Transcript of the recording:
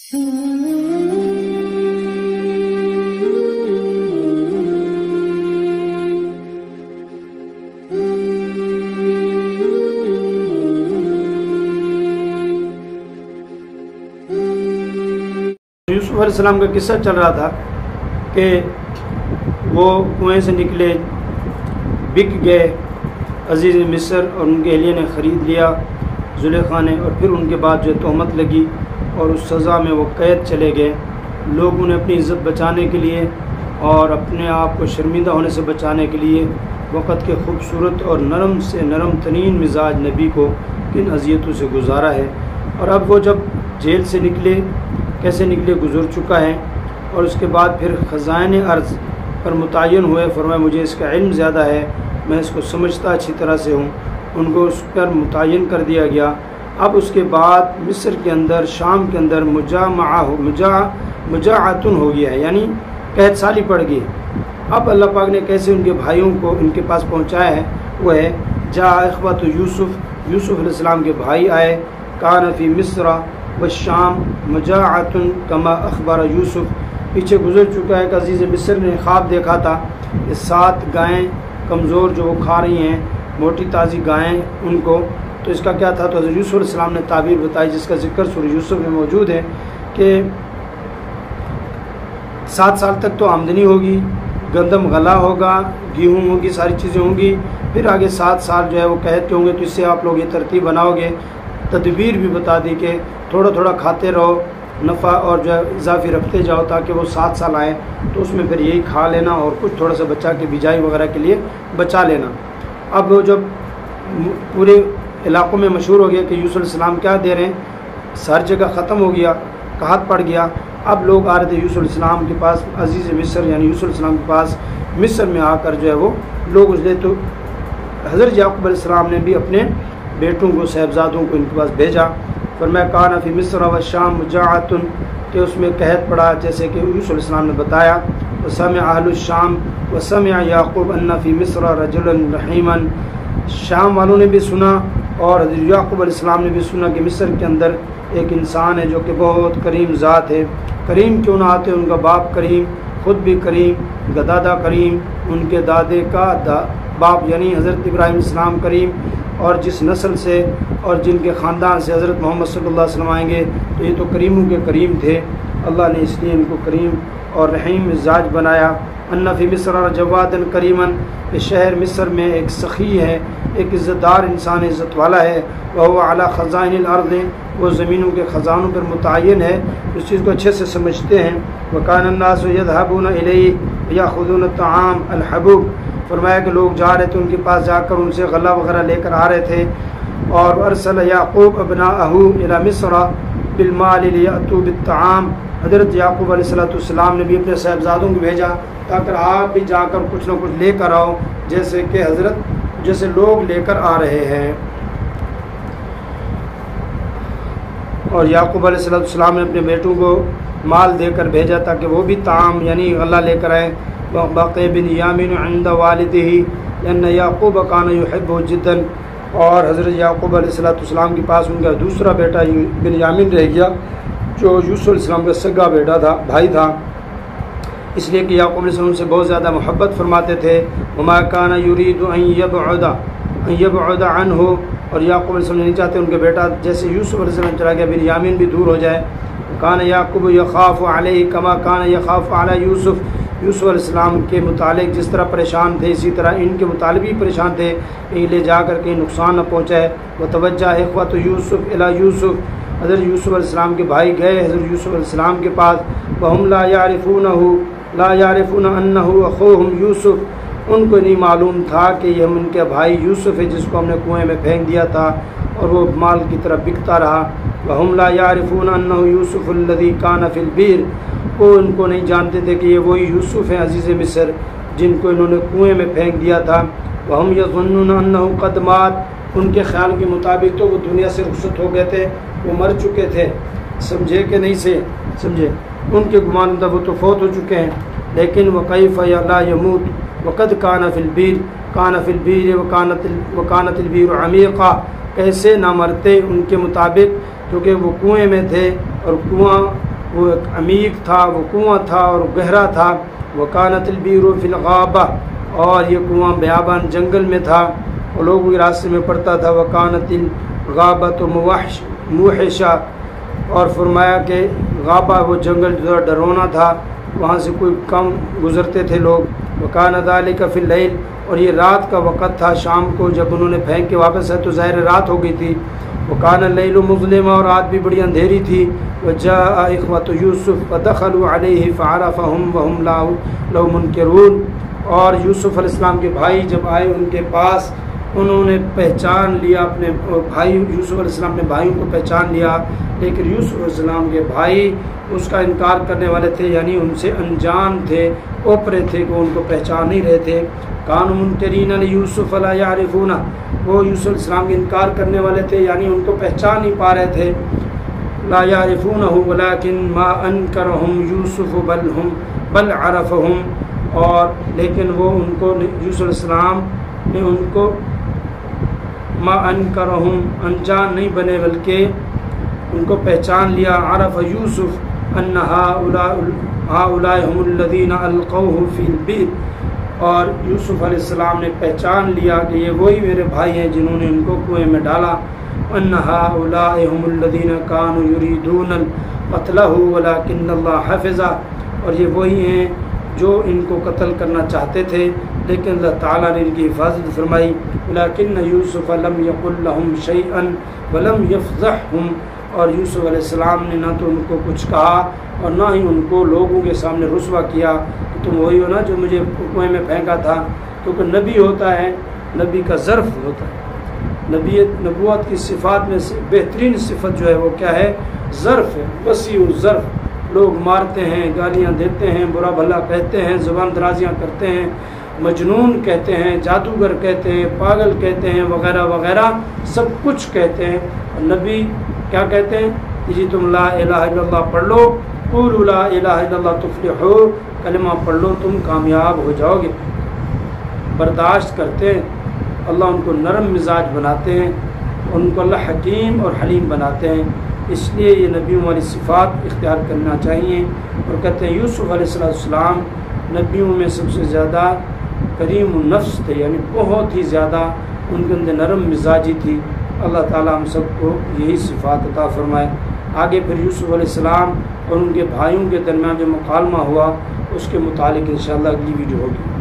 یوسف علیہ السلام کا قصہ چل رہا تھا کہ وہ کنویں سے نکلے، بک گئے، عزیز مصر اور ان کے اہلیہ نے خرید لیا زلیخا نے، اور پھر ان کے بعد جو تہمت لگی اور اس سزا میں وہ قید چلے گئے۔ لوگ انہیں اپنی عزت بچانے کے لیے اور اپنے آپ کو شرمندہ ہونے سے بچانے کے لیے وقت کے خوبصورت اور نرم سے نرم ترین مزاج نبی کو کن اذیتوں سے گزارا ہے۔ اور اب وہ جب جیل سے نکلے، کیسے نکلے گزر چکا ہے، اور اس کے بعد پھر خزائن ارض پر متعین ہوئے۔ فرمایا مجھے اس کا علم زیادہ ہے، میں اس کو سمجھتا اچھی طرح سے ہوں، ان کو اس پر متعین کر دیا گیا۔ اب اس کے بعد مصر کے اندر، شام کے اندر مجاعتن ہو گیا ہے، یعنی قید سالی پڑ گئی۔ اب اللہ پاک نے کیسے ان کے بھائیوں کو ان کے پاس پہنچایا ہے، وہ ہے جا اخوۃ یوسف، یوسف علیہ السلام کے بھائی آئے، کان فی مصر والشام مجاعتن کما اخبر یوسف، پیچھے گزر چکا ہے کہ عزیز مصر نے خواب دیکھا تھا کہ 7 گائیں کمزور جو وہ کھا رہی ہیں، موٹی تازی گائیں ان کو، تو اس کا کیا تھا؟ تو حضرت یوسف علیہ السلام نے تعبیر بتائی جس کا ذکر سورہ یوسف میں موجود ہے کہ 7 سال تک تو آمدنی ہوگی، گندم غلہ ہوگا، گیہوں ہوگی، ساری چیزیں ہوں گی، پھر آگے 7 سال جو ہے وہ قید کے ہوں گے، تو اس سے آپ لوگ یہ ترتیب بناؤ گے۔ تدبیر بھی بتا دی کہ تھوڑا تھوڑا کھاتے رہو، نفع اور جو ہے اضافی رکھتے جاؤ تاکہ وہ 7 سال آئیں تو اس میں پھر یہی کھا لینا اور کچھ تھوڑا سا بچا کے بجائی وغیرہ کے لیے بچا لینا۔ اب وہ جب پورے علاقوں میں مشہور ہو گیا کہ یوسف علیہ السلام کیا دے رہے ہیں، ہر جگہ ختم ہو گیا، قحط پڑ گیا۔ اب لوگ آ رہے تھے یوسف علیہ السلام کے پاس، عزیز مصر یعنی یوسف علیہ السلام کے پاس مصر میں آ کر جو ہے وہ لوگ اس لیے، تو حضرت یعقوب علیہ السلام نے بھی اپنے بیٹوں کو، صاحبزادوں کو ان کے پاس بھیجا۔ فرمایا کان فی مصر والشام مجاعتن، کہ اس میں قحط پڑا جیسے کہ یوسف علیہ السلام نے بتایا۔ وسمع اہل الشام وسمع یعقوب ان فی مصر رجلا رحیما، شام والوں نے بھی سنا اور حضرت یعقوب علیہ السلام نے بھی سنا کہ مصر کے اندر ایک انسان ہے جو کہ بہت کریم ذات ہے۔ کریم کیوں نہ آتے، ان کا باپ کریم، خود بھی کریم، دادا کریم، ان کے دادے کا باپ یعنی حضرت ابراہیم علیہ السلام کریم، اور جس نسل سے اور جن کے خاندان سے حضرت محمد صلی اللہ علیہ وسلم آئیں گے تو یہ تو کریموں کے کریم تھے۔ اللہ نے اس لیے ان کو کریم اور رحیم مزاج بنایا۔ ان فی مصر جواد کریما، کہ شہر مصر میں ایک سخی ہے، ایک عزت دار انسان، عزت والا ہے۔ وہ اعلی خزائن الارض، وہ زمینوں کے خزانوں پر متعین ہے، اس چیز کو اچھے سے سمجھتے ہیں۔ وکان الناس یذهبون الیہ یاخذون الطعام الحبوب، فرمایا کہ لوگ جا رہے تھے ان کے پاس، جا کر ان سے غلہ وغیرہ لے کر آ رہے تھے۔ اور ارسل یعقوب ابناءہ الی مصر بالمال لیأتوا بالطعام، حضرت یعقوب علیہ السلام نے بھی اپنے صاحبزادوں کو بھیجا تاکہ آپ بھی جا کر کچھ نہ کچھ لے کر آؤ، جیسے لوگ لے کر آ رہے ہیں۔ اور یعقوب علیہ السلام نے اپنے بیٹوں کو مال دے کر بھیجا تاکہ وہ بھی طعام یعنی غلہ لے کر آئیں۔ بقي بنيامين عند والده لأن يعقوب كان يحبه جدا، اور حضرت یعقوب علیہ السلام کے پاس ان کا دوسرا بیٹا بنیامین رہ گیا جو یوسف علیہ السلام کا سگا بیٹا تھا، بھائی تھا، اس لیے کہ یعقوب علیہ السلام سے بہت زیادہ محبت فرماتے تھے۔ وما كان يريد أن يبعد عنه، اور یعقوب علیہ السلام نہیں چاہتے ان کے بیٹا جیسے یوسف علیہ السلام چلا گیا بنیامین بھی دور ہو جائے۔ كان يعقوب يخاف عليه كما كان يخاف على يوسف، یوسف علیہ السلام کے متعلق جس طرح پریشان تھے اسی طرح ان کے متعلق بھی پریشان تھے، کہیں لے جا کر کہیں نقصان نہ پہنچائے۔ وتوجہ اخوۃ یوسف الی یوسف، حضرت یوسف علیہ السلام کے بھائی گئے حضرت یوسف علیہ السلام کے پاس۔ وہم لا یعرفون انہ اخوہم یوسف، ان کو نہیں معلوم تھا کہ یہ ان کے بھائی یوسف ہے جس کو ہم نے کنویں میں پھینک دیا تھا اور وہ مال کی طرح بکتا رہا۔ وہم لا یعرفون انہ یوسف الذی کان فی البیر، وہ ان کو نہیں جانتے تھے کہ یہ وہی یوسف ہیں عزیز مصر جن کو انہوں نے کنویں میں پھینک دیا تھا۔ وہم یظنون انہ قد مات، ان کے خیال کے مطابق تو وہ دنیا سے رخصت ہو گئے تھے، وہ مر چکے تھے، سمجھے کہ نہیں سے سمجھے، ان کے گمان تھا وہ تو فوت ہو چکے ہیں۔ لیکن وکیف لا یموت وقد کان فی البیر وکانت البیر عمیقہ، کیسے نہ مرتے ان کے مطابق کیونکہ وہ کنویں میں تھے اور کنواں وہ ایک عمیق تھا، وہ کنواں تھا اور گہرا تھا. وکانت البیر فی الغابہ، اور یہ کنواں بیابان جنگل میں تھا اور لوگوں کے راستے میں پڑتا تھا. وکانت الغابۃ موحشہ، اور فرمایا کہ غابہ وہ جنگل جو ڈرونا تھا، وہاں سے کوئی کم گزرتے تھے لوگ. وکان ذلک فی اللیل، اور یہ رات کا وقت تھا، شام کو جب انہوں نے پھینک کے واپس ہے تو ظاہر رات ہو گئی تھی. وکان اللیل مظلما، اور رات بھی بڑی اندھیری تھی. وجاء اخوۃ یوسف فدخلوا علیہ فعرفهم وهم له منکرون، اور یوسف علیہ السلام کے بھائی جب آئے ان کے پاس، انہوں نے پہچان لیا اپنے بھائی، یوسف علیہ السلام نے بھائیوں کو پہچان لیا، لیکن یوسف علیہ السلام کے بھائی اس کا انکار کرنے والے تھے، یعنی ان سے انجان تھے، اوپرے تھے کہ ان کو پہچان نہیں رہے تھے. کانوا منکرین لیوسف لا یعرفونہ، وہ یوسف علیہ السلام کے انکار کرنے والے تھے، یعنی ان کو پہچان نہیں پا رہے تھے. لا یعرفونہ ولکن ما انکرہم یوسف بل عرفہم، اور لیکن وہ ان کو یوسف علیہ السلام نے ان کو ما انکرہم انجان نہیں بنے بلکہ ان کو پہچان لیا. عرف یوسف ان ہؤلاء هم الذین القوہ فی البئر، اور یوسف علیہ السلام نے پہچان لیا کہ یہ وہی میرے بھائی ہیں جنہوں نے ان کو کنویں میں ڈالا. ان ہؤلاء هم الذین كانوا یریدون قتلہ ولکن اللہ حفظہ، اور یہ وہی ہیں جو ان کو قتل کرنا چاہتے تھے لیکن اللہ تعالیٰ نے ان کی حفاظت فرمائی. ولکن یوسف لم یقل لهم شیئا ولم یفضحهم، اور یوسف علیہ السلام نے نہ تو ان کو کچھ کہا اور نہ ہی ان کو لوگوں کے سامنے رسوا کیا کہ تم وہی ہو نا جو مجھے کنویں میں پھینکا تھا. کیونکہ نبی ہوتا ہے، نبی کا ظرف ہوتا ہے. نبوت کی صفات میں سے بہترین صفت جو ہے وہ کیا ہے؟ ظرف ہے، وسیع الظرف. لوگ مارتے ہیں، گالیاں دیتے ہیں، برا بھلا کہتے ہیں، زبان درازیاں کرتے ہیں، مجنون کہتے ہیں، جادوگر کہتے ہیں، پاگل کہتے ہیں، وغیرہ وغیرہ سب کچھ کہتے ہیں. اور نبی کیا کہتے ہیں؟ جی تم لا الہ الا اللہ پڑھ لو، قولوا لا الہ الا اللہ تفلحوا، کلمہ پڑھ لو تم کامیاب ہو جاؤ گے. برداشت کرتے ہیں، اللہ ان کو نرم مزاج بناتے ہیں، ان کو اللہ حکیم اور حلیم بناتے ہیں. اس لیے یہ نبیوں والی صفات اختیار کرنا چاہیے. اور کہتے ہیں یوسف علیہ السلام نبیوں میں سب سے زیادہ کریم النفس تھے، یعنی بہت ہی زیادہ ان کے اندر نرم مزاجی تھی. اللہ تعالیٰ ہم سب کو یہی صفات عطا فرمائے. آگے پھر یوسف علیہ السلام اور ان کے بھائیوں کے درمیان جو مکالمہ ہوا اس کے متعلق انشاءاللہ اگلی ویڈیو ہوگی.